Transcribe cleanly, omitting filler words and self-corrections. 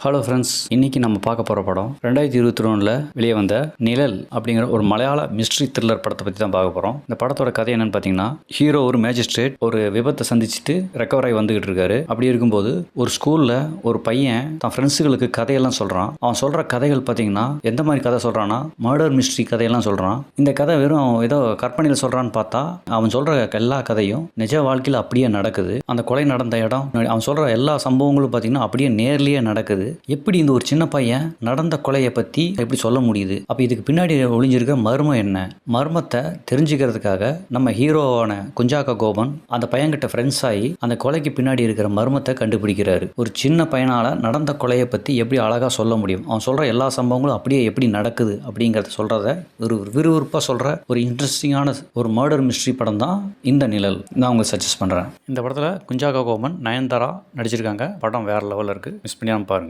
Hello friends, இன்னைக்கு நம்ம பார்க்க போகிற படம் 2021 வெளியே வந்த நிழல் அப்படிங்கிற ஒரு மலையாள மிஸ்ட்ரி த்ரில்லர் படத்தை பற்றி தான் பார்க்க போகிறோம். இந்த படத்தோட கதை என்னன்னு பார்த்தீங்கன்னா, ஹீரோ ஒரு மேஜிஸ்ட்ரேட் ஒரு விபத்தை சந்திச்சுட்டு ரெக்கவர் ஆகி வந்துகிட்டு இருக்காரு. அப்படி இருக்கும்போது ஒரு ஸ்கூலில் ஒரு பையன் தன் ஃப்ரெண்ட்ஸுகளுக்கு கதையெல்லாம் சொல்கிறான். அவன் சொல்கிற கதைகள் பார்த்தீங்கன்னா எந்த மாதிரி கதை சொல்கிறான்னா, மர்டர் மிஸ்ட்ரி கதையெல்லாம் சொல்கிறான். இந்த கதை வெறும் ஏதோ கற்பனையில் சொல்கிறான்னு பார்த்தா அவன் சொல்கிற எல்லா கதையும் நிஜ வாழ்க்கையில் அப்படியே நடக்குது. அந்த கொலை நடந்த இடம், அவன் சொல்கிற எல்லா சம்பவங்களும் பார்த்தீங்கன்னா அப்படியே நேர்லேயே நடக்குது. எப்படி இந்த ஒரு சின்ன பையன் நடந்த கொலையை பற்றி எப்படி சொல்ல முடியுது? அப்போ இதுக்கு பின்னாடி ஒளிஞ்சிருக்க மர்மம் என்ன? மர்மத்தை தெரிஞ்சுக்கிறதுக்காக நம்ம ஹீரோவான குஞ்சாக்கா கோபன் அந்த பையன்கிட்ட ஃப்ரெண்ட்ஸ் ஆகி அந்த கொலைக்கு பின்னாடி இருக்கிற மர்மத்தை கண்டுபிடிக்கிறாரு. ஒரு சின்ன பையனால் நடந்த கொலையை பற்றி எப்படி அழகாக சொல்ல முடியும்? அவன் சொல்கிற எல்லா சம்பவங்களும் அப்படியே எப்படி நடக்குது அப்படிங்கிறத சொல்கிறத ஒரு விறுவிறுப்பாக சொல்கிற ஒரு இன்ட்ரெஸ்டிங்கான ஒரு மர்டர் மிஸ்ட்ரி படம் தான் இந்த நிழல். நான் உங்களுக்கு சஜஸ்ட் பண்ணுறேன். இந்த படத்தில் குஞ்சாக்கா கோபன், நயன்தாரா நடிச்சிருக்காங்க. படம் வேறு லெவலில் இருக்குது. மிஸ் பண்ணியாமல் பாருங்கள்.